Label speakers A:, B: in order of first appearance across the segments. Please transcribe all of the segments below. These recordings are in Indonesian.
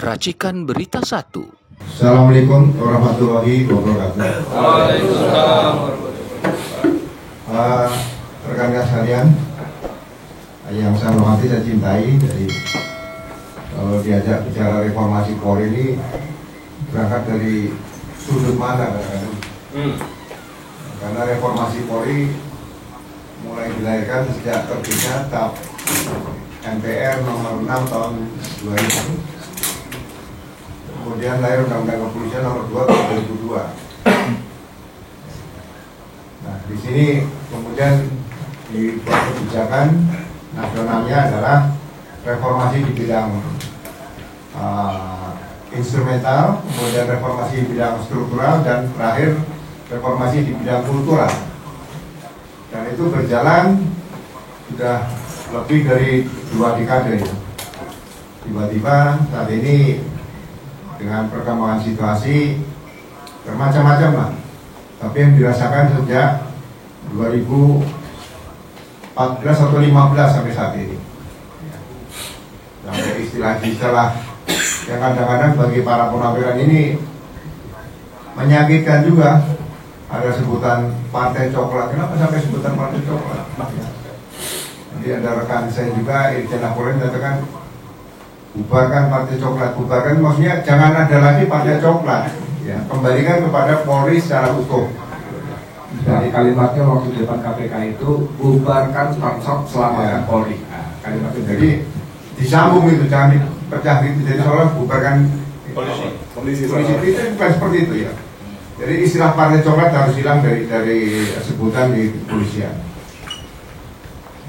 A: Racikan Berita 1.
B: Assalamualaikum warahmatullahi wabarakatuh.
C: Waalaikumsalam.
B: Rekan-rekan sekalian yang saya hormati dan cintai, dari kalau diajak bicara reformasi Polri ini berangkat dari sudut mana kadang-kadang. Karena reformasi Polri mulai dilahirkan sejak terbitnya TAP MPR nomor 6 tahun 2000. Kemudian lahir Undang-Undang Kepolisian nomor 2 tahun 2002. Nah, di sini kemudian dibuat kebijakan nasionalnya adalah reformasi di bidang instrumental, kemudian reformasi di bidang struktural, dan terakhir reformasi di bidang kultural. Dan itu berjalan sudah lebih dari 2 dekade. Tiba-tiba saat ini dengan perkembangan situasi bermacam-macam lah, tapi yang dirasakan sejak 2014 atau 15 sampai saat ini, sampai istilah-istilah yang kadang-kadang bagi para penapiran ini menyakitkan juga. Ada sebutan partai coklat. Kenapa sampai sebutan partai coklat? Jadi ada rekan saya juga, Irjen Laporen, katakan bubarkan partai coklat. Bubarkan maksudnya jangan ada lagi partai coklat, ya, kembalikan kepada Polri secara utuh.
C: Dari kalimatnya waktu di depan KPK itu, bubarkan Pamsot, selamatkan Polri. Nah, kalimat itu
B: Jadi disambung itu, jangan dipecah gitu. Jadi soalnya bubarkan polisi itu bukan seperti itu, ya. Jadi istilah partai coklat harus hilang dari sebutan di kepolisian.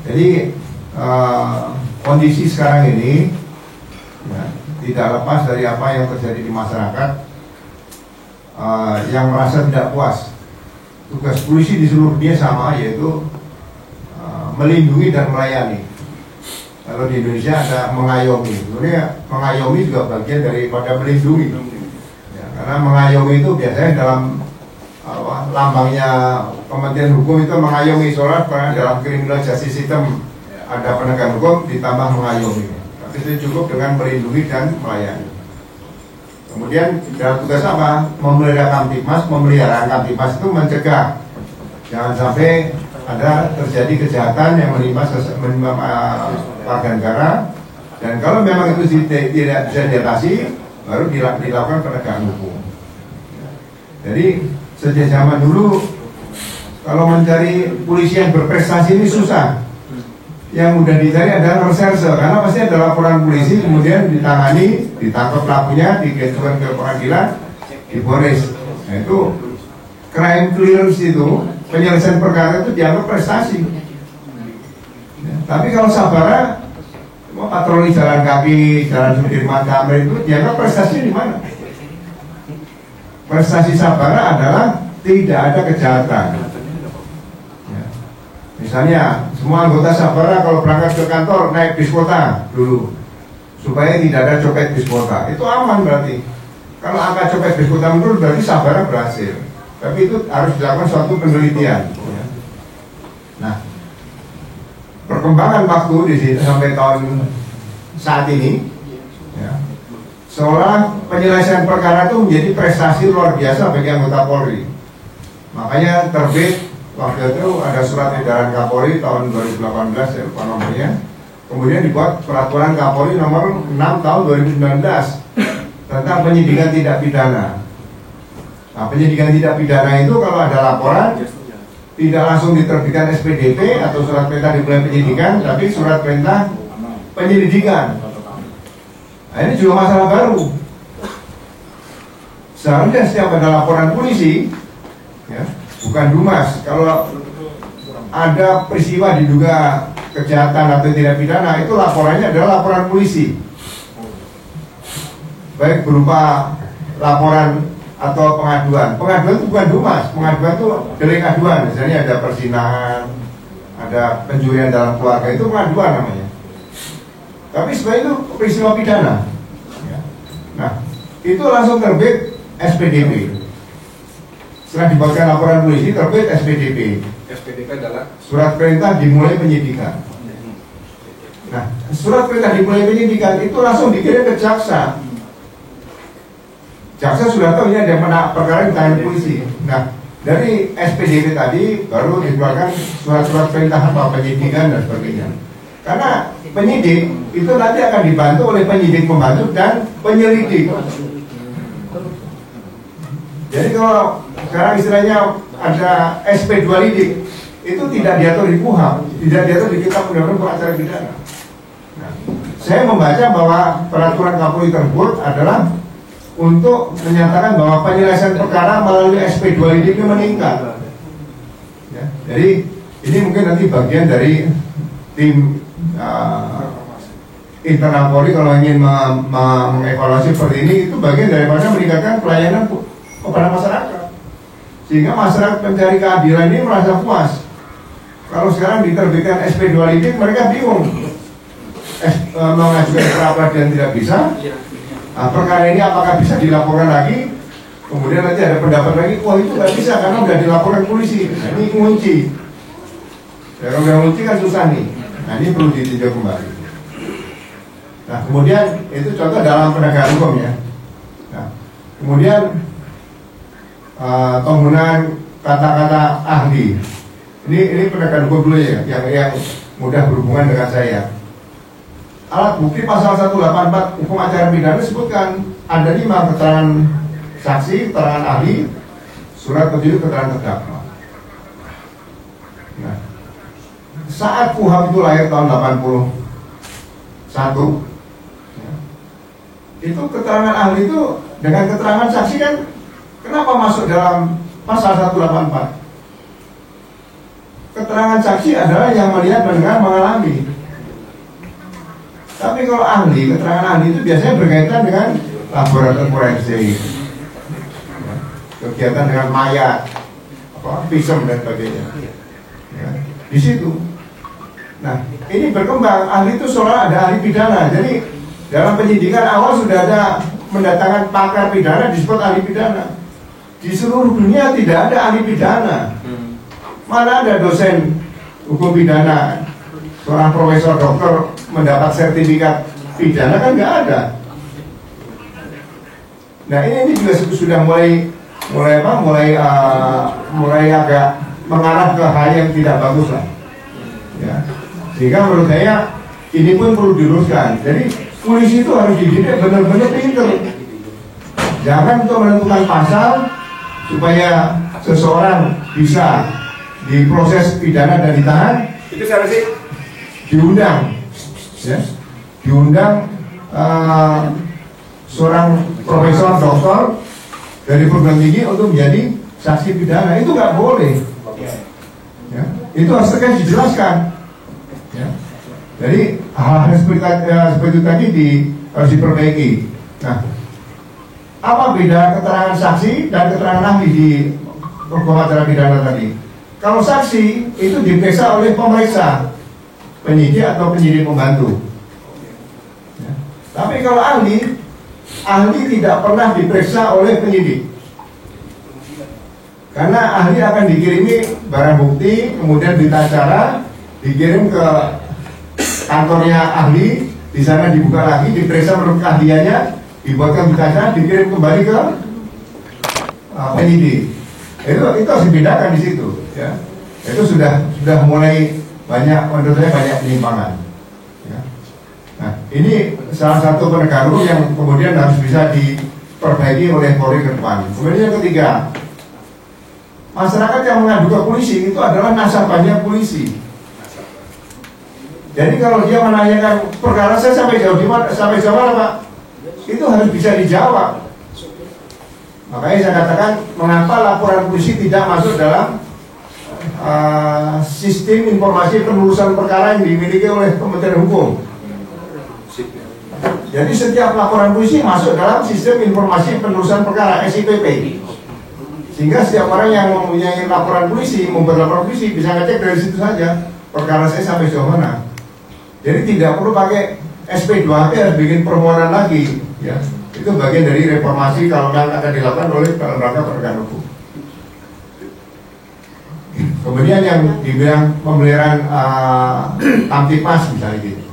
B: Jadi kondisi sekarang ini, ya, tidak lepas dari apa yang terjadi di masyarakat yang merasa tidak puas. Tugas polisi di seluruh dunia sama, yaitu melindungi dan melayani. Kalau di Indonesia ada mengayomi. Sebenarnya mengayomi juga bagian daripada melindungi. Ya, karena mengayomi itu biasanya dalam lambangnya Kementerian Hukum itu mengayomi, soalnya dalam criminal justice system ada penegak hukum ditambah mengayomi. Tapi itu cukup dengan melindungi dan melayani. Kemudian dalam tugas apa? Memelihara Kamtibmas. Memelihara Kamtibmas itu mencegah jangan sampai ada terjadi kejahatan yang menimpa warga negara, dan kalau memang itu tidak bisa diatasi, baru dilakukan penegakan hukum. Jadi sejak zaman dulu kalau mencari polisi yang berprestasi ini susah. Yang mudah dicari adalah reserse, karena pasti ada laporan polisi, kemudian ditangani, ditangkap pelakunya, digajukan ke pengadilan, difonis. Nah, itu crime clearance, itu penyelesaian perkara itu dianggap prestasi. Ya, tapi kalau Sabara mau patroli jalan kaki, jalan Sudirman Tamrin, itu dianggap prestasi di mana? Prestasi Sabara adalah tidak ada kejahatan. Ya. Misalnya semua anggota Sabara kalau berangkat ke kantor naik bis kota dulu, supaya tidak ada copet bis kota. Itu aman berarti. Kalau angka copet bis kota menurun, berarti Sabara berhasil. Tapi itu harus dilakukan suatu penelitian. Ya. Nah, perkembangan waktu di sini sampai tahun saat ini, ya, seolah penyelesaian perkara itu menjadi prestasi luar biasa bagi anggota Polri. Makanya terbit waktu itu ada surat edaran Kapolri tahun 2018, ya, lupa nomornya. Kemudian dibuat peraturan Kapolri nomor 6 tahun 2019 tentang penyidikan tindak pidana. Nah, penyidikan tindak pidana itu kalau ada laporan tidak langsung diterbitkan SPDP atau surat perintah dimulai penyidikan, tapi surat perintah penyelidikan. Nah, ini juga masalah baru. Seharusnya setiap ada laporan polisi, ya, bukan Dumas. Kalau ada peristiwa diduga kejahatan atau tindak pidana, itu laporannya adalah laporan polisi. Baik berupa laporan atau pengaduan. Pengaduan itu bukan Dumas, pengaduan itu delik aduan. Misalnya ada perzinahan, ada pencurian dalam keluarga, itu pengaduan namanya. Tapi sebenarnya itu peristiwa pidana. Ya. Nah, itu langsung terbit SPDP. Setelah dibuatkan laporan polisi, terbit SPDP.
C: SPDP adalah
B: surat perintah dimulai penyidikan. Nah, surat perintah dimulai penyidikan itu langsung dikirim ke jaksa. jaksa sudah tahu ini ada perkara di tangan polisi. Nah, dari SPDP tadi baru dikeluarkan surat-surat perintah penyidikan dan sebagainya. Karena penyidik itu nanti akan dibantu oleh penyidik pembantu dan penyelidik. Jadi kalau sekarang istilahnya ada SP2 lidik, itu tidak diatur di KUHP, tidak diatur di Kitab Undang-Undang Acara Pidana. Nah, saya membaca bahwa peraturan Kapolri tersebut adalah untuk menyatakan bahwa penyelesaian perkara melalui SP2 lidik ini meningkat. Ya, jadi ini mungkin nanti bagian dari tim internal Polri kalau ingin mengevaluasi seperti ini, itu bagian daripada meningkatkan pelayanan kepada masyarakat, sehingga masyarakat pencari keadilan ini merasa puas. Kalau sekarang diterbitkan SP2 lidik, mereka bingung mengajukan pra peradilan tidak bisa. Nah, perkara ini apakah bisa dilaporkan lagi? Kemudian nanti ada pendapat lagi, wah itu nggak bisa karena udah dilaporkan polisi. Nah, ini kunci. Ya, kalau udah kunci kan susah nih. Nah, ini perlu ditinjau kembali. Nah, kemudian itu contoh dalam penegakan hukum ya. Nah, kemudian penggunaan kata-kata ahli. Ini penegakan hukum dulu ya, yang mudah berhubungan dengan saya. Alat bukti pasal 184 hukum acara pidana disebutkan ada 5 keterangan saksi, keterangan ahli, surat petunjuk keterangan terdakwa. Nah, saat KUHP itu lahir tahun 81, ya, itu keterangan ahli itu dengan keterangan saksi kan kenapa masuk dalam pasal 184? Keterangan saksi adalah yang melihat, mendengar, mengalami. Tapi kalau ahli, keterangan ahli itu biasanya berkaitan dengan laboratorium forensik, kegiatan dengan mayat, visum dan sebagainya. Ya, di situ. Nah, ini berkembang. Ahli itu seolah ada ahli pidana. Jadi dalam penyidikan awal sudah ada mendatangkan pakar pidana disebut ahli pidana. Di seluruh dunia tidak ada ahli pidana. Mana ada dosen hukum pidana, seorang profesor dokter mendapat sertifikat pidana, kan nggak ada. Nah, ini juga sudah mulai agak mengarah ke hal yang tidak bagus lah. Ya. Sehingga menurut saya ini pun perlu diluruskan. Jadi polisi itu harus dididik benar-benar pintar. Jangan untuk menentukan pasal supaya seseorang bisa diproses pidana dan ditahan, itu saya rasa diundang, ya, diundang seorang profesor doktor dari perguruan tinggi untuk menjadi saksi pidana. Itu nggak boleh, ya, itu harus tegas dijelaskan, ya. Jadi hal-hal seperti itu tadi harus diperbaiki. Nah, apa beda keterangan saksi dan keterangan ahli di hukum acara pidana tadi? Kalau saksi itu diperiksa oleh pemeriksa, penyidik atau penyidik pembantu. Ya. Tapi kalau ahli tidak pernah diperiksa oleh penyidik. Karena ahli akan dikirimi barang bukti, kemudian berita acara, dikirim ke kantornya ahli, di sana dibuka lagi, diperiksa menurut keahliannya, dibuatkan berita acara, dikirim kembali ke penyidik. Itu harus dibedakan di situ, ya. Itu sudah mulai banyak, menurut saya banyak penyimpangan, ya. Nah, ini salah satu penegakan hukum yang kemudian harus bisa diperbaiki oleh Polri ke depan. Kemudian yang ketiga, masyarakat yang mengadu ke polisi itu adalah nasabahnya polisi. Jadi kalau dia menanyakan perkara saya sampai jauh di mana, sampai jauh mana Pak, itu harus bisa dijawab. Makanya saya katakan mengapa laporan polisi tidak masuk dalam sistem informasi penelusuran perkara yang dimiliki oleh Kementerian Hukum. Jadi setiap laporan polisi masuk dalam sistem informasi penelusuran perkara SIPP. Sehingga setiap orang yang mempunyai laporan polisi, membuat laporan polisi bisa ngecek dari situ saja perkara saya sampai jauh mana. Jadi tidak perlu pakai SP2P harus bikin permohonan lagi, ya. Itu bagian dari reformasi kalau yang akan dilakukan oleh lembaga penegakan hukum. Kemudian yang dibilang pemeliharaan kamtipmas misalnya gitu,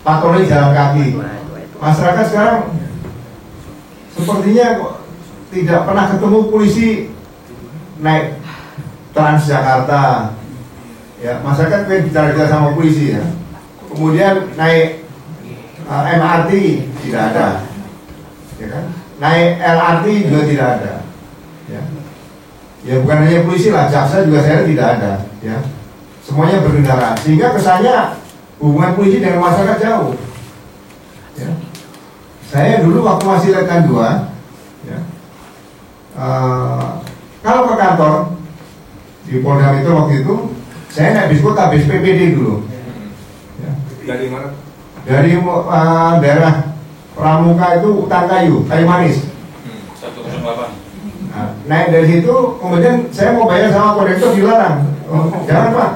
B: patroli jalan kaki. Masyarakat sekarang sepertinya kok tidak pernah ketemu polisi naik Transjakarta. Ya, masyarakat pengen bicara sama polisi ya. Kemudian naik MRT tidak ada, ya kan? Naik LRT juga tidak ada. Ya, ya bukan hanya polisi lah, jaksa juga saya tidak ada. Ya, semuanya berkendara, sehingga kesannya hubungan polisi dengan masyarakat jauh. Ya. Saya dulu waktu masih Letnan 2, ya, kalau ke kantor di Polda itu waktu itu saya naik bis kota, bis PPD dulu. Ya.
C: Dari mana?
B: Dari daerah Pramuka itu Utan Kayu Manis.
A: 108.
B: Nah, naik dari situ, kemudian saya mau bayar sama kondektor dilarang. Oh, jangan Pak.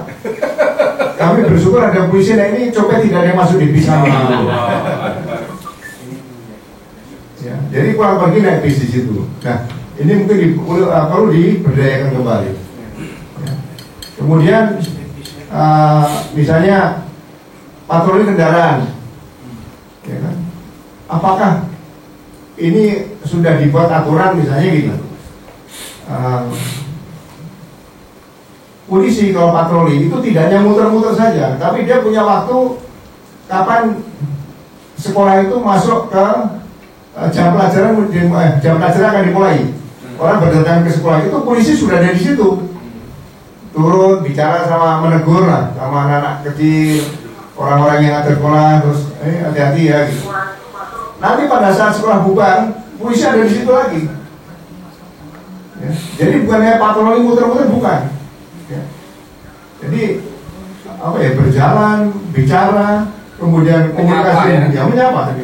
B: Kami bersyukur ada polisi, nah ini copet tidak ada yang masuk di bis kami. Ya, jadi kurang pergi naik bis di situ. Nah, ini mungkin perlu diberdayakan kembali. Ya. Kemudian misalnya patroli kendaraan, ya kan? Apakah ini sudah dibuat aturan misalnya gini? Polisi kalau patroli itu tidak hanya muter-muter saja, tapi dia punya waktu kapan sekolah itu masuk ke jam pelajaran akan dimulai. Orang berdatangan ke sekolah itu polisi sudah ada di situ, turun bicara sama menegur lah sama anak-anak kecil, orang-orang yang ada sekolah, terus hati-hati ya gitu. Nanti pada saat sekolah bubar, polisi ada di situ lagi. Ya. Jadi bukannya patroli muter-muter, bukan. Ya. Jadi apa ya, berjalan, bicara, kemudian komunikasi, menyapa.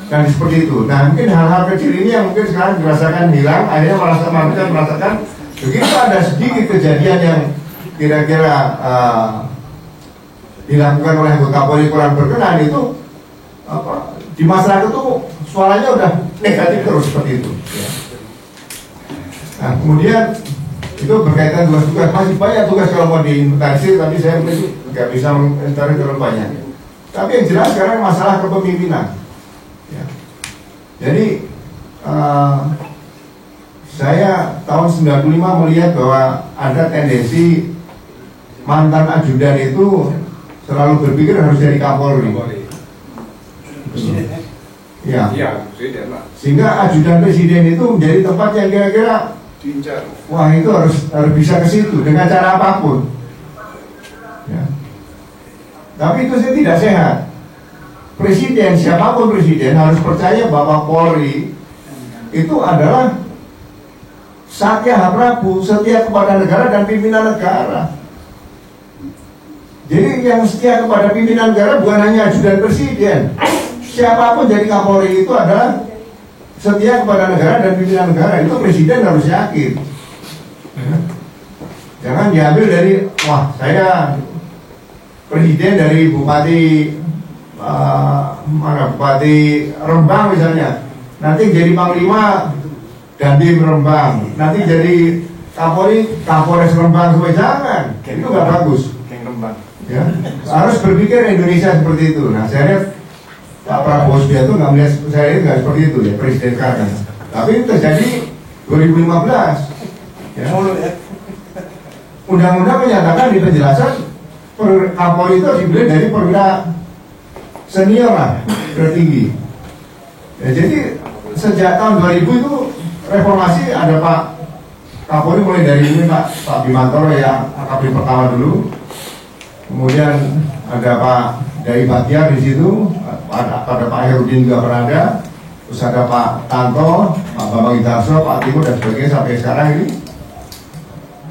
B: Dan seperti itu. Nah, mungkin hal-hal kecil ini yang mungkin sekarang dirasakan hilang, akhirnya merasakan begitu ada sedikit kejadian yang kira-kira dilakukan oleh anggota Polri kurang berkenan, itu di masyarakat itu suaranya udah negatif terus seperti itu. Ya. Nah, kemudian itu berkaitan tugas-tugas, masih banyak tugas kalau mau diinventarisir, tapi saya mungkin nggak bisa menginventarisir terlalu banyak. Tapi yang jelas sekarang masalah kepemimpinan. Ya. Jadi saya tahun 95 melihat bahwa ada tendensi mantan ajudan itu selalu berpikir harus jadi Kapolri. Ya. Sehingga ajudan presiden itu menjadi tempat yang kira-kira wah, itu harus bisa ke situ dengan cara apapun. Ya. Tapi itu tidak sehat. Presiden, siapapun presiden harus percaya bahwa Polri itu adalah Satya Prabu, setia kepada negara dan pimpinan negara. Jadi yang setia kepada pimpinan negara bukan hanya ajudan presiden. Siapapun jadi Kapolri itu adalah setia kepada negara dan pimpinan negara. Itu presiden harus yakin. Jangan diambil dari, wah saya presiden dari Bupati Bupati Rembang misalnya, nanti jadi Panglima Dandim Rembang, nanti jadi Kapolres Rembang, semua jangan, itu nggak bagus. Ya, harus berpikir Indonesia seperti itu. Nah, saya lihat Pak Prabowo Subianto nggak melihat, saya lihat nggak seperti itu ya Presiden sekarang. Tapi itu terjadi 2015. Ya. Undang-undang menyatakan di penjelasan Kapolri itu dipilih dari perwira senior lah, tertinggi. Ya, jadi sejak tahun 2000 itu reformasi, ada Pak Kapolri mulai dari ini Pak Bimantoro yang AKP pertama dulu, kemudian ada Pak Dai Batiar di situ, ada Pak Herudin juga pernah ada, terus ada Pak Tanto, Pak Bambang Indarso, Pak Timo dan sebagainya sampai sekarang ini.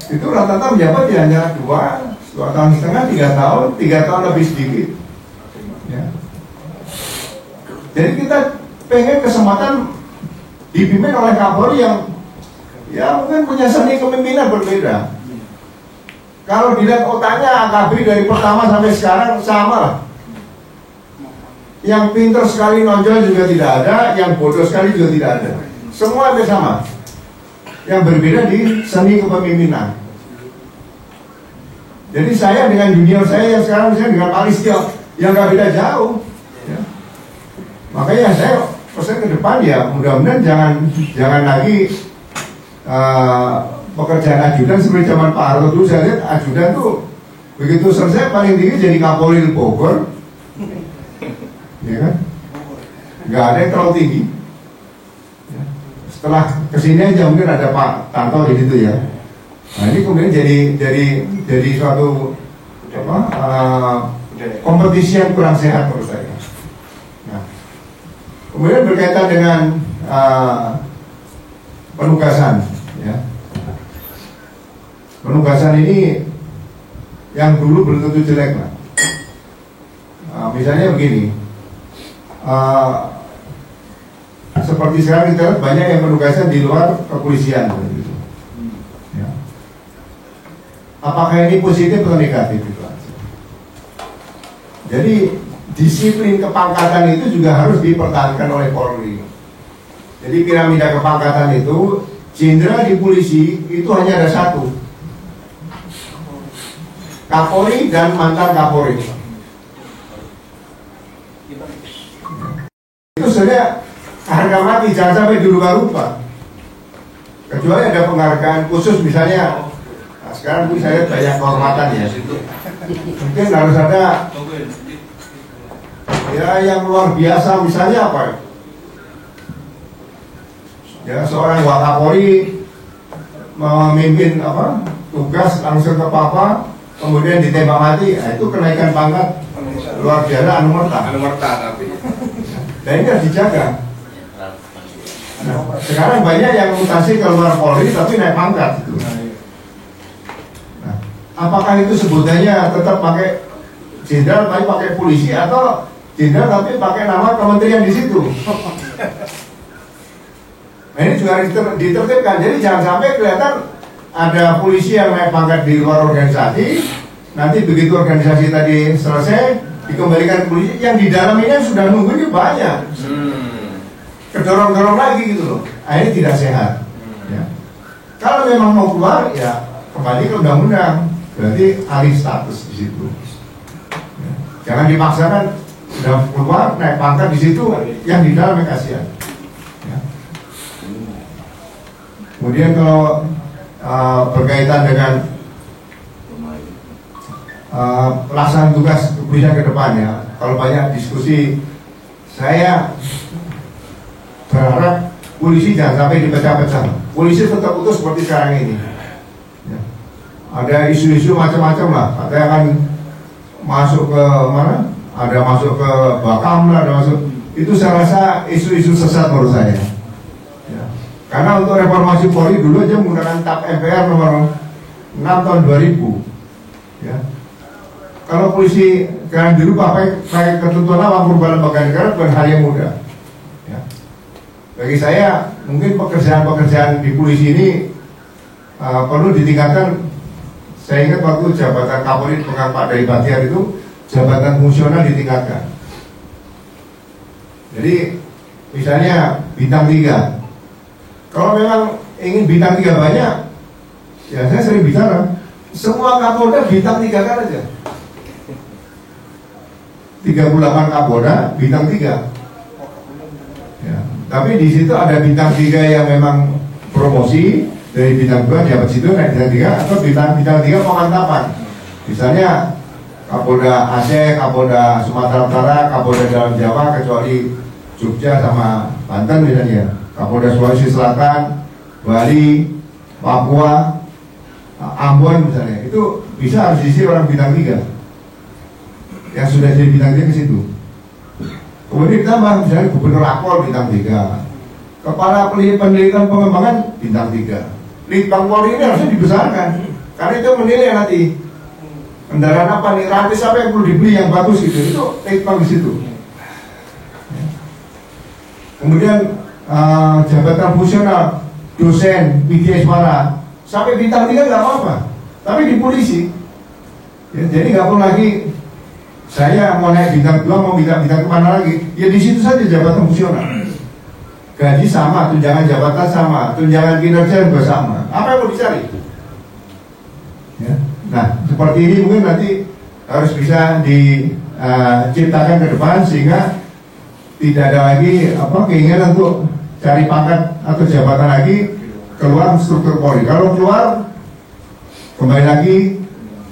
B: Itu rata-rata menjabat ya hanya 2 tahun setengah, 3 tahun lebih sedikit. Ya. Jadi kita pengen kesempatan dipimpin oleh Kapolri yang ya mungkin punya seni kepemimpinan berbeda. Kalau dilihat otaknya AKP dari pertama sampai sekarang sama lah. Yang pinter sekali nonjol juga tidak ada, yang bodoh sekali juga tidak ada. Semua hampir sama. Yang berbeda di seni kepemimpinan. Jadi saya dengan junior saya yang sekarang misalnya dengan Pak Listio yang gak beda jauh. Ya. Makanya saya proses ke depan ya mudah-mudahan jangan lagi pekerjaan ajudan seperti zaman Pak Harto dulu. Saya lihat ajudan tuh begitu selesai paling tinggi jadi Kapolri Bogor, ya kan? Nggak ada yang terlalu tinggi. Ya. Setelah kesini aja mungkin ada Pak Tanto di situ ya. Nah ini kemudian jadi suatu kompetisi yang kurang sehat menurut saya. Nah, kemudian berkaitan dengan penugasan, ya. Penugasan ini yang dulu belum tentu jelek lah. Misalnya begini, seperti sekarang kita lihat banyak yang penugasan di luar kepolisian, gitu. Ya. Apakah ini positif atau negatif itu? Jadi disiplin kepangkatan itu juga harus dipertahankan oleh Polri. Jadi piramida kepangkatan itu, jenderal di polisi itu hanya ada satu, Kapolri dan mantan Kapolri. Itu sebenarnya harga mati, jangan sampai dilupa-lupa. Kecuali ada penghargaan khusus misalnya. Nah, sekarang itu saya banyak kehormatan ya. Mungkin harus ada ya yang luar biasa, misalnya apa ya, seorang Wakapolri memimpin tugas langsung ke Papa kemudian ditembak mati, nah, itu kenaikan pangkat luar biasa anumerta tapi dan ini harus dijaga. Nah, sekarang banyak yang mutasi ke luar Polri tapi naik pangkat gitu. Nah, apakah itu sebutannya tetap pakai jenderal tapi pakai polisi, atau jenderal tapi pakai nama kementerian di situ? Nah, ini juga harus ditertibkan. Jadi jangan sampai kelihatan ada polisi yang naik pangkat di luar organisasi, nanti begitu organisasi tadi selesai dikembalikan ke polisi, yang di dalam ini sudah nunggu ini banyak, kedorong-dorong lagi gitu loh. Nah, ini tidak sehat. Ya. Kalau memang mau keluar ya kembali ke undang-undang, berarti alih status di situ. Ya. Jangan dipaksakan udah keluar naik pangkat di situ, yang di dalam yang kasihan. Ya. Kemudian kalau berkaitan dengan pelaksanaan tugas kepolisian ke depan ya, kalau banyak diskusi, saya berharap polisi jangan sampai dipecah-pecah. Polisi tetap utuh seperti sekarang ini. Ya. Ada isu-isu macam-macam lah, katanya akan masuk ke mana? Ada masuk ke Bakam lah, ada masuk. Itu saya rasa isu-isu sesat menurut saya. Ya. Karena untuk reformasi Polri dulu aja menggunakan TAP MPR nomor 6 tahun 2000. Ya. Kalau polisi sekarang dirubah pakai ketentuan awal perubahan lembaga negara bukan hal yang mudah. Ya. Bagi saya mungkin pekerjaan-pekerjaan di polisi ini perlu ditingkatkan. Saya ingat waktu jabatan Kapolri pegang Pak Dari Batiar itu, jabatan fungsional ditingkatkan. Jadi misalnya bintang 3. Kalau memang ingin bintang 3 banyak, ya saya sering bicara, semua Kapolda bintang 3 kan aja. 38 Kapolda bintang 3. Ya, tapi di situ ada bintang 3 yang memang promosi, dari bintang 2 jabat situ naik bintang 3, atau bintang 3 pemantapan. Misalnya Kapolda Aceh, Kapolda Sumatera Utara, Kapolda dalam Jawa kecuali Jogja sama Banten misalnya, Kapolda Sulawesi Selatan, Bali, Papua, Ambon misalnya, itu bisa harus diisi orang bintang 3 yang sudah jadi bintang 3 ke situ. Kemudian ditambah misalnya Gubernur Akpol bintang 3, Kepala Penelitian Pengembangan bintang 3. Litbang Polri ini harusnya dibesarkan, karena itu menilai nanti kendaraan apa nih, rantis apa yang perlu dibeli yang bagus gitu, itu Litbang di situ. Kemudian jabatan fungsional, dosen, media suara, sampai bintang 3 nggak apa-apa, tapi di polisi. Ya, jadi nggak perlu lagi saya mau naik bintang 2 mau bintang kemana lagi, ya di situ saja jabatan fungsional, gaji sama, tunjangan jabatan sama, tunjangan kinerja juga sama, apa yang mau dicari? Ya. Nah seperti ini mungkin nanti harus bisa diciptakan ke depan, sehingga tidak ada lagi keinginan untuk cari pangkat atau jabatan lagi keluar struktur Polri. Kalau keluar kembali lagi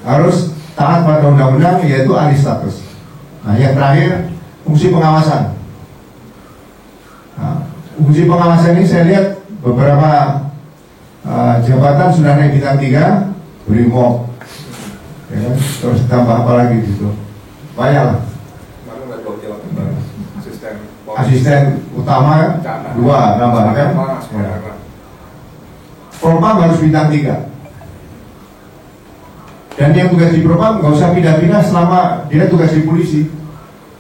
B: harus taat pada undang-undang, yaitu alih status. Nah, yang terakhir fungsi pengawasan. Nah, fungsi pengawasan ini saya lihat beberapa jabatan sudah naik bintang 3, Brimob, ya kan? Terus tambah apa lagi gitu, banyak lah. Asisten utama 2 nambah kan. Propam harus bintang 3. Dan yang tugas di Propam nggak usah pindah-pindah selama dia tugas di polisi.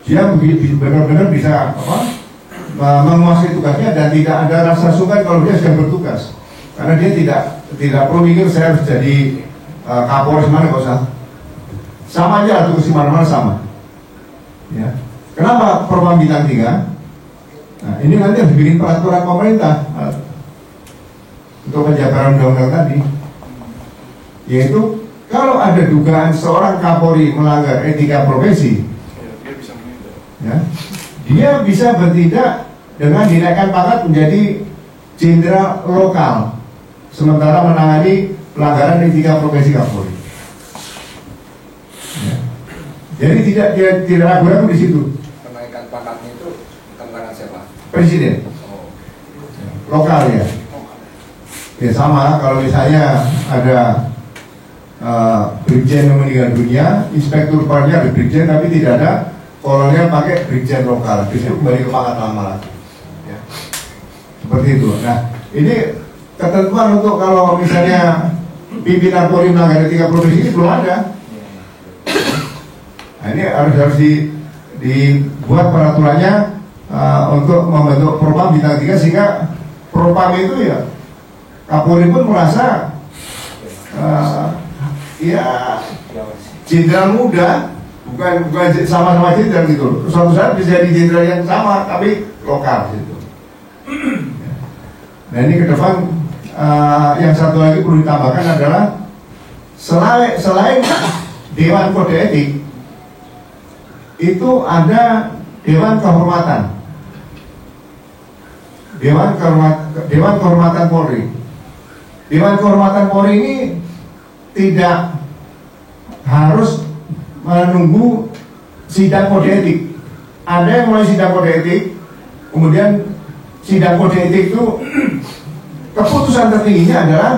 B: Dia benar-benar bisa menguasai tugasnya dan tidak ada rasa sungkan kalau dia sedang bertugas. Karena dia tidak perlu mikir saya harus jadi Kapolres mana, nggak usah. Sama aja tugas di mana-mana sama. Ya. Kenapa Propam bintang 3? Nah, ini nanti harus bikin peraturan pemerintah untuk penjabaran undang-undang tadi, yaitu kalau ada dugaan seorang Kapolri melanggar etika profesi, ya, dia bisa bertindak dengan dinaikkan pangkat menjadi jenderal lokal, sementara menangani pelanggaran etika profesi Kapolri. Ya. Jadi tidak ragu-ragu di situ.
C: Kenaikan pangkatnya itu tangan siapa?
B: Presiden. Lokal ya. Ya sama, kalau misalnya ada brigjen yang meninggal dunia, inspektur upacara ada brigjen tapi tidak ada kolonel pakai brigjen lokal, itu kembali ke pangkat lama lagi. Ya. Seperti itu. Nah, ini ketentuan untuk kalau misalnya pimpinan Polri melanggar etika profesi ini belum ada. Nah, ini harus dibuat peraturannya untuk membentuk Propam bintang 3 sehingga Propam itu ya Kapolri pun merasa ya jenderal muda, bukan sama-sama jenderal gitu. Suatu saat bisa jadi jenderal yang sama tapi lokal gitu. Nah, ini ke depan yang satu lagi perlu ditambahkan adalah selain Dewan Kode Etik itu ada Dewan Kehormatan. Dewan Kehormatan Polri. Dewan Kehormatan Polri ini tidak harus menunggu sidang kode etik. Ada yang mulai sidang kode etik, kemudian sidang kode etik itu keputusan tertingginya adalah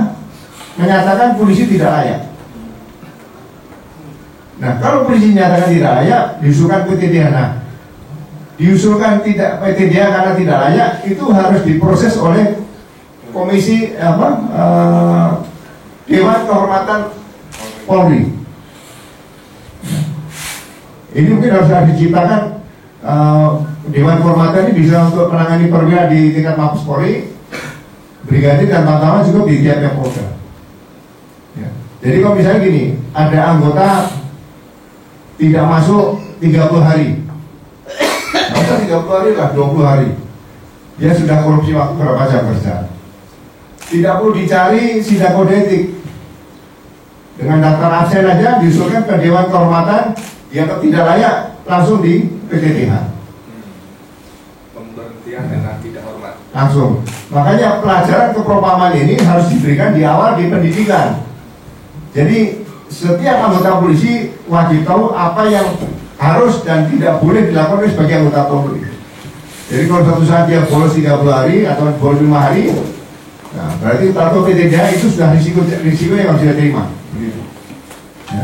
B: menyatakan polisi tidak layak. Nah, kalau polisi menyatakan tidak layak, diusulkan PTDH. Nah, diusulkan tidak PTDH karena tidak layak, itu harus diproses oleh komisi Dewan Kehormatan Polri. Ini mungkin harus diciptakan Dewan Kehormatan ini bisa untuk menangani perwira di tingkat Mabes Polri, brigadir dan tambahan juga di tiap-tiap Polda. Ya. Jadi kalau misalnya gini, ada anggota tidak masuk 30 hari, nggak usah 30 hari lah, 20 hari, dia sudah korupsi waktu berapa jam kerja, tidak perlu dicari sidang kode etik. Dengan daftar absen aja diusulkan ke Dewan Kehormatan, yang tidak layak langsung di PTDH.
C: Pemberhentian dengan tidak hormat.
B: Langsung. Makanya pelajaran kepropaman ini harus diberikan di awal di pendidikan. Jadi setiap anggota polisi wajib tahu apa yang harus dan tidak boleh dilakukan sebagai anggota Polri. Jadi kalau suatu saat dia bolos 30 hari atau bolos 5 hari, nah berarti kalau PTDH itu sudah risiko yang harus dia terima. Ya.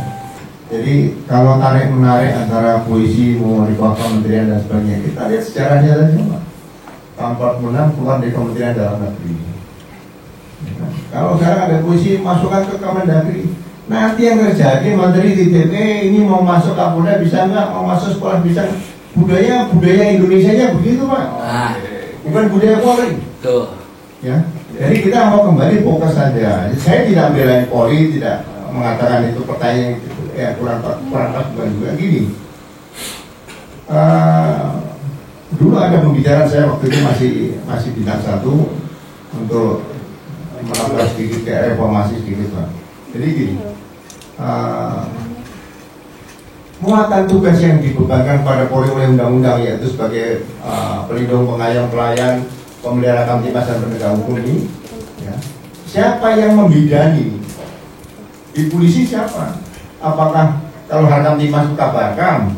B: Jadi kalau tarik menarik antara polisi mau di bawah kementerian dan sebagainya, kita lihat sejarahnya tadi Pak. Tahun 46 keluar dari Kementerian Dalam Negeri. Ya. Kalau sekarang ada polisi masukkan ke Kemendagri, nanti yang terjadi menteri di TP ini mau masuk Kapolda bisa nggak, mau masuk sekolah bisa nggak? Budaya Indonesia nya begitu Pak. Bukan budaya Polri. Tuh. Ya. Jadi kita mau kembali fokus saja. Saya tidak membela Polri, tidak mengatakan itu pertanyaan itu ya kurang pas bukan juga gini. Dulu ada pembicaraan saya waktu itu masih bintang 1 untuk menambah sedikit kayak reformasi sedikit Pak. Jadi gini, muatan tugas yang dibebankan pada Polri oleh undang-undang, yaitu sebagai pelindung, pengayom, pelayan, pemelihara kamtipmas dan penegak hukum ini, ya, siapa yang membidani? Di polisi siapa? Apakah kalau Harkamtipmas itu kabarkam,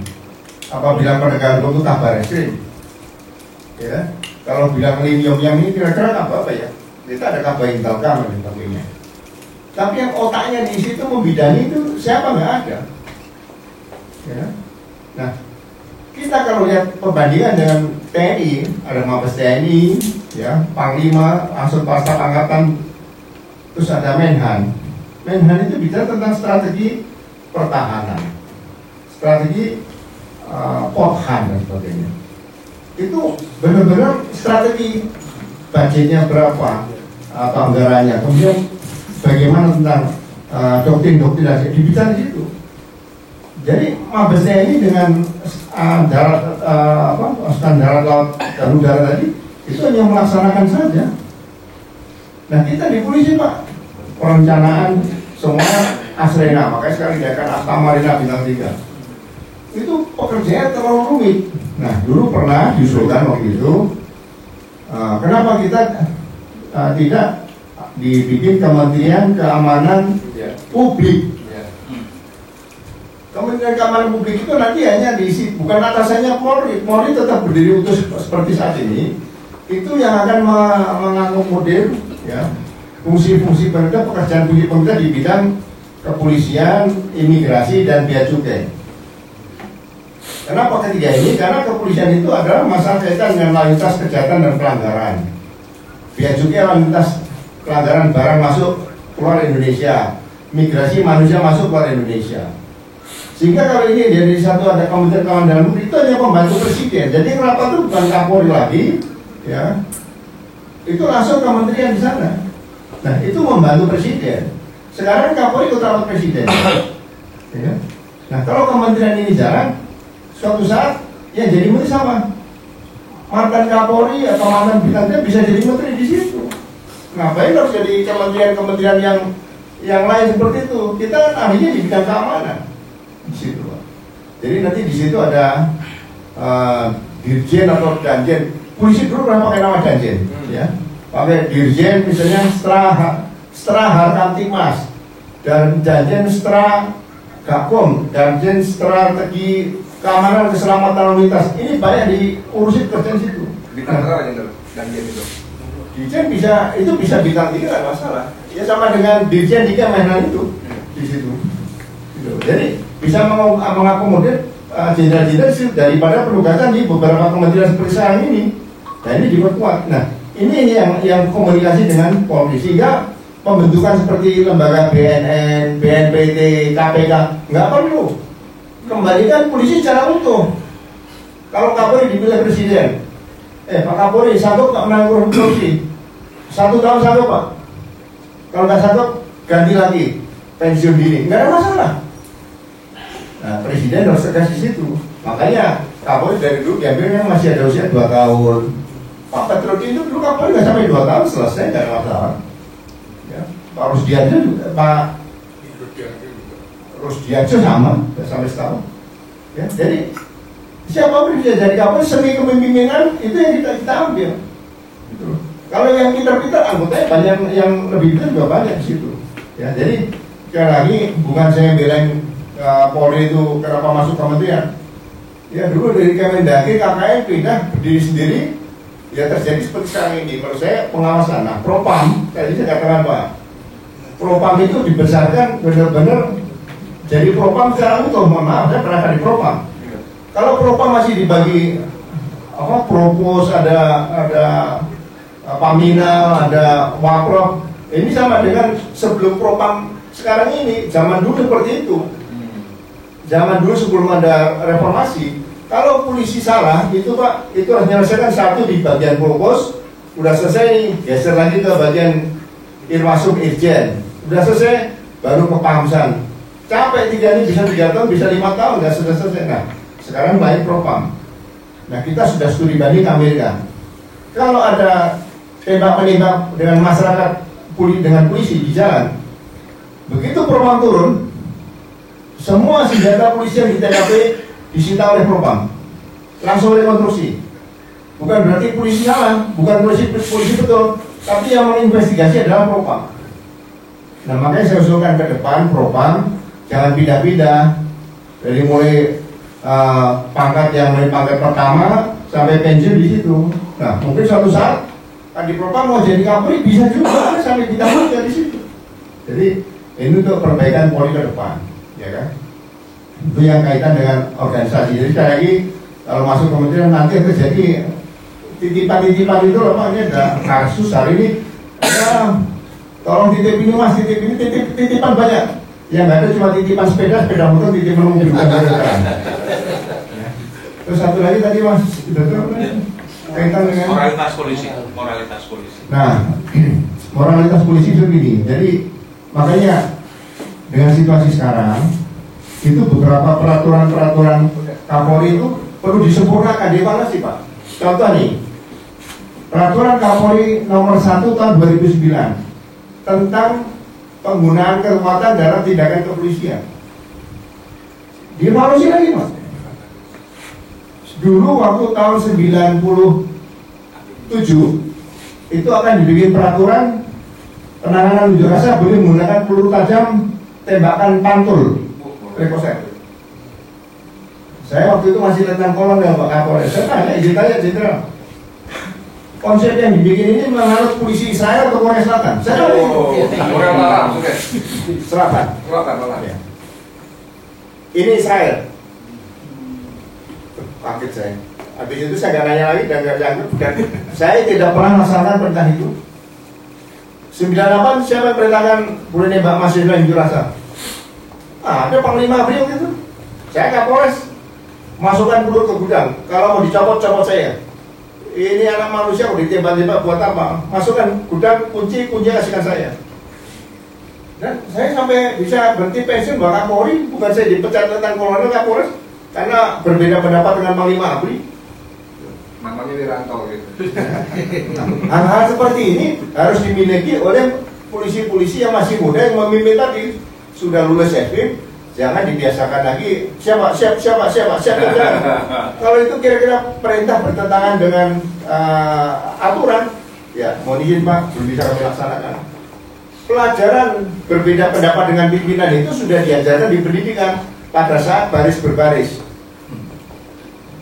B: apabila penegak hukum itu kabar eskrim, ya? Kalau bilang linium yang ini kira-kira apa ya? Kita ada kabar intelkam dan sebagainya. Tapi yang otaknya di situ membidani itu siapa? Nggak ada. Ya. Nah, kita kalau lihat perbandingan dengan TNI, ada Mabes TNI, ya, Panglima, Ansur Pastaf Angkatan, terus ada Menhan. Menhan itu bicara tentang strategi pertahanan, strategi Polhan dan sebagainya. Itu benar-benar strategi, budgetnya berapa, anggarannya, kemudian bagaimana tentang doktrin-doktrin dan dibicara di situ. Jadi Mabes TNI dengan standar laut dan udara tadi itu hanya melaksanakan saja. Nah, kita di polisi, Pak, perencanaan semuanya asrena, makanya sekarang diadakan Asta Marina bintang 3. Itu pekerjaannya terlalu rumit. Nah, dulu pernah diusulkan waktu itu, kenapa kita tidak dibikin Kementerian Keamanan Publik. Kementerian Keamanan Publik itu nanti hanya diisi, bukan atasannya Polri. Polri tetap berdiri utuh seperti saat ini. Itu yang akan mengakomodir, ya, fungsi-fungsi pemerintah, pekerjaan fungsi pemerintah di bidang kepolisian, imigrasi, dan bea cukai. Kenapa ketiga ini? Karena kepolisian itu adalah masalah kaitan dengan lalu lintas kejahatan dan pelanggaran. Bea cukai lalu lintas pelanggaran barang masuk keluar Indonesia, migrasi manusia masuk keluar Indonesia. Sehingga kalau ini dari satu ada Kementerian Keuangan dalam negeri itu hanya pembantu presiden. Jadi rapat itu bukan Kapolri lagi, ya. Itu langsung kementerian di sana. Nah, itu membantu presiden. Sekarang Kapolri ikut rapat presiden. Ya. Nah, kalau kementerian ini jarang, suatu saat yang jadi menteri sama. Mantan Kapolri atau mantan bintang bisa jadi menteri di situ. Ngapain harus jadi kementerian yang lain seperti itu? Kita kan ahlinya di bidang keamanan. Di situ, Pak. Jadi nanti di situ ada dirjen atau danjen. Polisi dulu pernah pakai nama danjen, ya. Pakai dirjen misalnya setelah Harkamtipmas dan danjen setelah Gakom, danjen strategi keamanan keselamatan lalu lintas. Ini banyak diurusin kerjaan situ.
C: Bintang berapa aja danjen itu?
B: Dirjen bisa bintang 3 nggak masalah. Ya sama dengan dirjen 3 Menhan itu di situ. Jadi bisa mengakomodir jenderal-jenderal daripada penugasan di beberapa kementerian seperti sekarang ini. Nah, ini diperkuat. Nah, ini yang komunikasi dengan Polri, sehingga pembentukan seperti lembaga BNN, BNPT, KPK nggak perlu. Kembalikan polisi secara utuh. Kalau Kapolri dipilih presiden, Pak Kapolri sanggup nggak menanggung korupsi? 1 tahun sanggup, Pak. Kalau nggak sanggup, ganti lagi, pensiun dini, nggak ada masalah. Nah, presiden harus tegas di situ. Makanya Kapolri dari dulu diambilnya masih ada usia 2 tahun. Pak Petrodi itu dulu Kapolri nggak sampai 2 tahun selesai, nggak ada masalah. Ya, Pak Rusdiaja juga, Pak Rusdiaja sama, nggak sampai setahun. Ya, jadi siapapun bisa jadi Kapolri, seni kepemimpinan itu yang kita ambil. Gitu. Kalau yang pintar-pintar anggotanya banyak, yang lebih pintar juga banyak di situ. Ya, jadi sekali lagi bukan saya belain Polri itu kenapa masuk kementerian. Ya dulu dari Kemendagri KKN pindah berdiri sendiri, ya terjadi seperti sekarang ini. Menurut saya pengawasan. Nah, Propam tadi saya katakan, Pak, Propam itu dibesarkan benar-benar jadi Propam secara utuh. Mohon maaf, saya pernah di Propam. Kalau Propam masih dibagi propos, ada Paminal, ada Waprop. Ini sama dengan sebelum Propam sekarang ini. Zaman dulu seperti itu. Zaman dulu sebelum ada reformasi, kalau polisi salah, itu Pak, itu harus menyelesaikan satu di bagian propos, udah selesai, geser lagi ke bagian Irwasum Irjen, udah selesai, baru ke Pamsan. Capek 3 ini bisa 3 tahun, bisa 5 tahun, nggak selesai. Nah, sekarang baik Propam. Nah, kita sudah studi banding Amerika. Kalau ada tembak-menembak dengan masyarakat dengan polisi di jalan, begitu Propam turun, semua senjata polisi yang di TKP disita oleh Propam, langsung rekonstruksi. Bukan berarti polisi salah, bukan polisi betul, tapi yang menginvestigasi adalah Propam. Nah makanya saya usulkan ke depan Propam jangan pindah-pindah dari mulai pangkat yang mulai pangkat pertama sampai pensiun di situ. Nah mungkin suatu saat di Propam mau jadi Kapolri bisa juga sampai ditambah dari situ. Jadi ini untuk perbaikan Polri ke depan, ya kan? Itu yang kaitan dengan organisasi. Jadi sekali lagi kalau masuk kementerian nanti terjadi titipan-titipan itu loh Pak, ini ada kasus hari ini ya, tolong titip ini Mas, titip ini, titipan banyak. Yang nggak ada cuma titipan sepeda motor, titipan mobil bukan kendaraan. Terus satu lagi tadi Mas, kaitan dengan
A: moralitas polisi.
B: Nah, moralitas polisi itu begini. Jadi makanya dengan situasi sekarang itu beberapa peraturan Kapolri itu perlu disempurnakan, dievaluasi Pak. Contoh nih, peraturan Kapolri nomor 1 tahun 2009 tentang penggunaan kekuatan dalam tindakan kepolisian. Dievaluasi lagi Mas. Dulu waktu tahun 97 itu akan dibikin peraturan penanganan unjuk rasa boleh menggunakan peluru tajam tembakan pantul rekoset. Saya waktu itu masih letnan kolonel Pak Kapolres. Saya tanya, izin tanya jenderal, konsep yang dibikin ini menganut polisi Israel atau Korea Selatan? Saya
C: Korea Barat, oke.
B: Selatan. Ya. Ini Israel. Kaget saya. Habis itu saya nggak nanya lagi dan nggak dianggap. Dan saya tidak pernah melaksanakan perintah itu. 98 siapa yang perintahkan boleh nembak mahasiswa unjuk rasa? Ada Panglima Beliau gitu. Saya Kapolres masukkan peluru ke gudang. Kalau mau dicopot saya. Ini anak manusia kok ditembak-tembak buat apa? Masukkan gudang, kunci kasihkan saya. Dan saya sampai bisa berhenti pensiun Pak Kapolri, bukan saya dipecat tentang kolonel Kapolres karena berbeda pendapat dengan Panglima ABRI.
C: Namanya Wiranto gitu.
B: Hal-hal seperti ini harus dimiliki oleh polisi-polisi yang masih muda yang memimpin tadi. Sudah lulus FP, jangan dibiasakan lagi siapa. Kalau itu kira-kira perintah bertentangan dengan aturan, ya mohon izin Pak, belum bisa kami laksanakan. Pelajaran berbeda pendapat dengan pimpinan itu sudah diajarkan di pendidikan pada saat baris berbaris.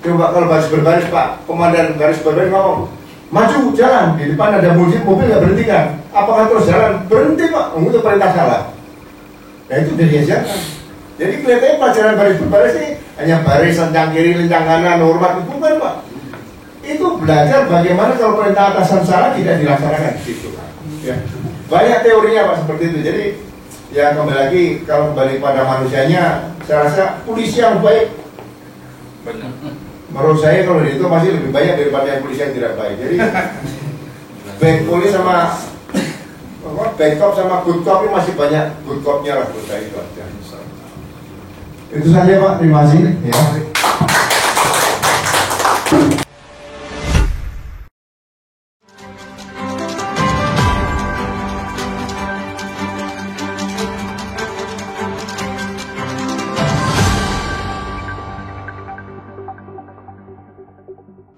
B: Coba kalau baris berbaris Pak, komandan baris berbaris ngomong, maju jalan, di depan ada mobil nggak berhentikan. Apakah terus jalan? Berhenti Pak, itu perintah salah. Nah itu sudah diajarkan. Jadi kelihatannya pelajaran baris berbaris ini hanya baris lencang kiri, lencang kanan, hormat, bukan Pak. Itu belajar bagaimana kalau perintah atasan salah tidak dilaksanakan di situ. Ya. Banyak teorinya Pak seperti itu. Jadi ya kembali lagi kalau kembali pada manusianya, saya rasa polisi yang baik.
A: Benar.
B: Menurut saya kalau itu masih lebih banyak daripada yang polisi yang tidak baik. Jadi baik polisi sama bad cop sama good cop ini masih banyak good copnya lah menurut saya itu aja. Itu saja Pak, terima kasih. Ya.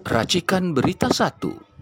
D: Racikan Berita 1